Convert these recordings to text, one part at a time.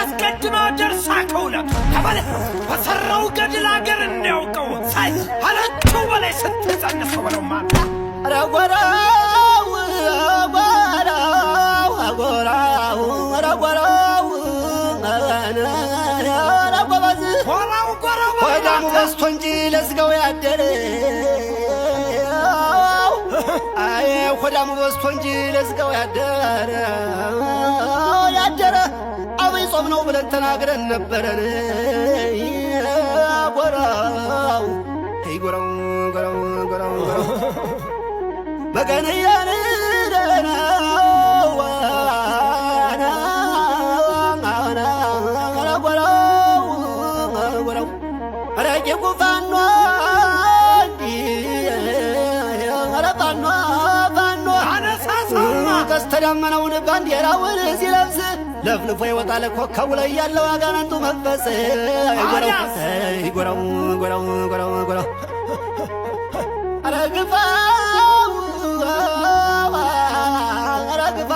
አስቀድማ ደርሳ ከውለቱ ተመለስ በሰራው ገድል አገር እንዲያውቀው ሳይ አለችው በላይ ስትጸንሰው በለው ማታ ረጓራው ረጓራው ረጓራው ረጓራው ረጓባዝ ጎራው ጎራው ሆዳሙ በስቶ እንጂ ለስጋው ያደረ አይ ሆዳሙ በስቶ እንጂ ለስጋው ያደረ አብይ ጾም ነው ብለን ተናግረን ነበረን ጎራው ጎራው ጎራው ጎራው ጎራው በገነያን ቀስተዳመናውን ባንዲራውን ሲለብስ ለፍልፎ ይወጣል ኮከቡ ላይ ያለው አጋንንቱ መንፈስ ጎራው ጎራው ጎራው ጎራው አረግፋ አረግፋ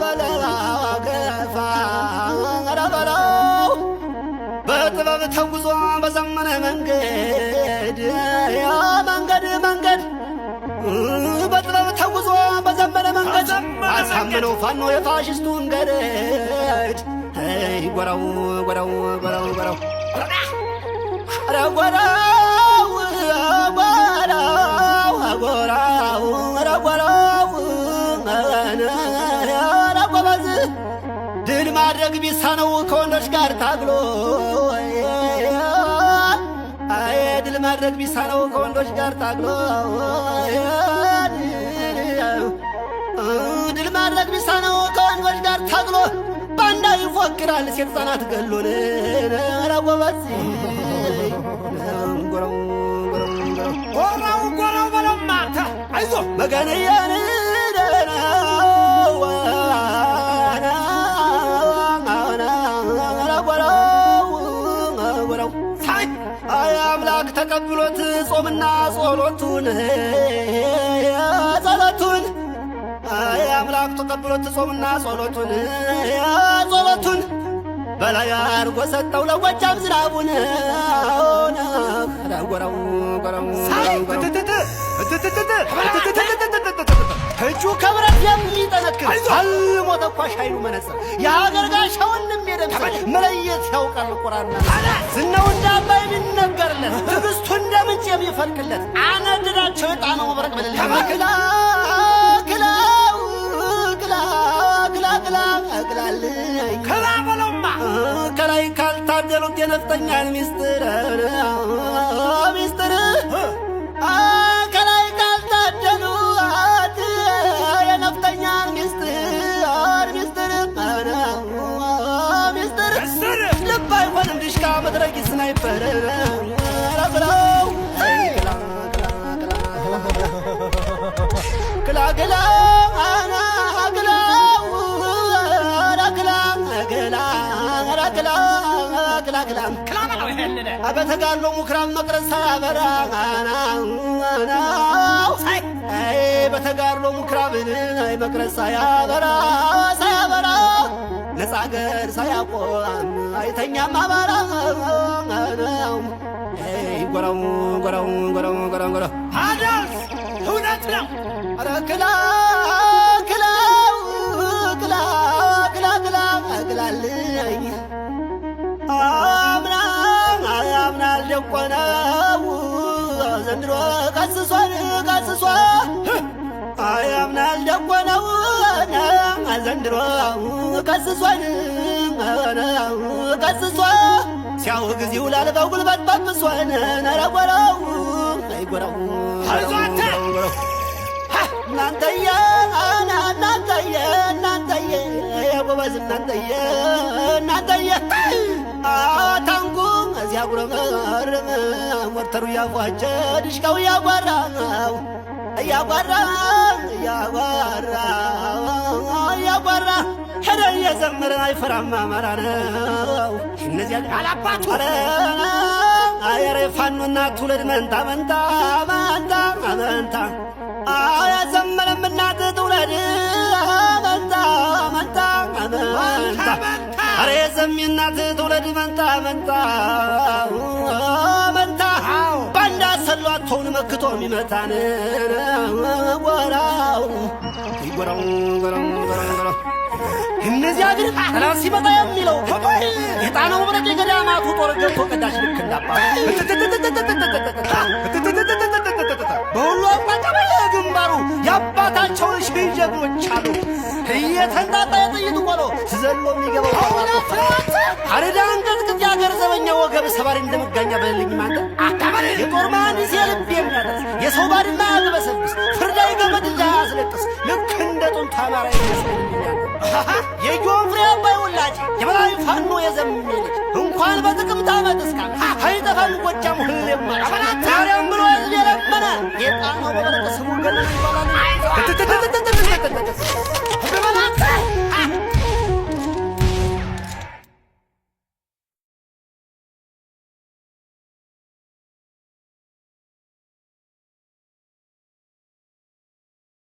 በለዋገፋ አረበለው በጥበብ ተጉዞ በዘመነ መንገድ ያ መንገድ መንገድ በጥበብ ተጉዞ በዘመነ መንገድ አሳምነው ፋኖ የፋሽስቱን ገረድ ጎራው ጎራው ጎራው ጎራው ኧረ ጎራው ጎራው ጎራው ኧረ ጎራው ኧረ ጎበዝ ድል ማድረግ ቢሳነው ከወንዶች ጋር ታግሎ ድል ማድረግ ቢሳነው ከወንዶች ጋር ታግሎ ድል ማድረግ ቢሳነው ከወንዶች ጋር ታግሎ ባንዳ ይፎክራል ሴት ሕፃናት ገሎን ኧረ ጎበዝ ጎራው ጎራው ጎራው በለው ማታ አይዞህ መገንያን አምላክ ተቀብሎት ጾምና ጸሎቱን ጸሎቱን አምላክ ተቀብሎት ጾምና ጸሎቱን ጸሎቱን በላይ አርጎ ሰጠው ለጎጃም ዝናቡን ጎራው ጎራው እጁ ከብረት የሚጠነክር አልሞ ተኳሽ ኃይሉ መነጽር የሀገር ጋሻውንም የደምሰ መለየት ያውቃል ቁራና ዝናው እንዳባይ ቢነገርለት ትዕግስቱ እንደ ምንጭ የሚፈልቅለት አነድዳቸው የጣነው መብረቅ በሌለ ክላ ክላ በለውማ ከላይ ካልታደሉት የነፍጠኛን ሚስጥር ሚስጥር ከላይ ካልታደሉት የነፍጠኛን ሚስጥር ሚስጥር ሚስጥር ልብ አይሆንም ድሽቃ መድረጊ ስናይፐር ረብለው ክላ ክላ በተጋድሎ ሙክራብ መቅረዝ ሳያበራ በተጋድሎ ሙክራብን መቅረዝ ሳያበራ ነፃ አገር ሳያቆም አይተኛም አማራ ጎራው ጎራው ጎራው ጎራው ጎራው አዳስ እውነት ነው ኧረ ክላ ክላልኝ አምናል ደቆነው ዘንድሮ ቀስሷል ቀስሷ አምናል ደቆነው ዘንድሮ ቀስሷል ቀስሷ ሲያወግዝ ይውላል በጉልበት በብሷን ኧረ ጎራው ጎራው አይዟተ እናንተዬ እናንተዬ የጎበዝ እናንተዬ ታንኩ እዚያ ጉረመርም ሞተሩ እያፏቸ ድሽቃው እያጓራ ሄደ እየዘመረን አይፈራም አማራ ነው እነዚያ አላባቱ አየሬ ፋኖና ትውልድ መንታ መንታ መንታ መንታ ያዘመረም እናት ትውልድ መንታ መንታ መንታ አሬ ዘሚናት ትውለድ መንታ መንታ መንታ ባንዳ ሰሏቶውን መክቶ የሚመታን ጎራው ይጎራው ጎራው ጎራው እነዚያ ግን ጠላት ሲመጣ የሚለው የጣናው መብረቅ የገዳማቱ ጦር ገብቶ ቀዳሽ ልክ እንዳባ በሁሉ አቅጣጫ በየግንባሩ የአባታቸውን ሺህ ጀግኖች አሉ። እየተንጣጣ የጥይት ቆሎ ዘሎ የሚገባው አረዳ አንቀጥቅጥ የአገር ዘበኛ ወገብ ሰባሪ እንደመጋኛ በልልኝ ማለት የጦር መሃንዲስ የልብ የሚያደርስ የሰው ባድማ ያግበሰብስ ፍርዳይ ገመድ እንዳያስለቅስ ልክ እንደ ጡንታ አማራ ይመስልኛል። የጆፍሬ አባይ ወላጅ የበላይ ፋኖ የዘሚል እንኳን በጥቅምት ዓመት እስካ አይጠፋም ጎጃም ሁሌም ማርያም ብሎ የለመነ የጣናው በበረከ ስሙ ገለል ይባላል።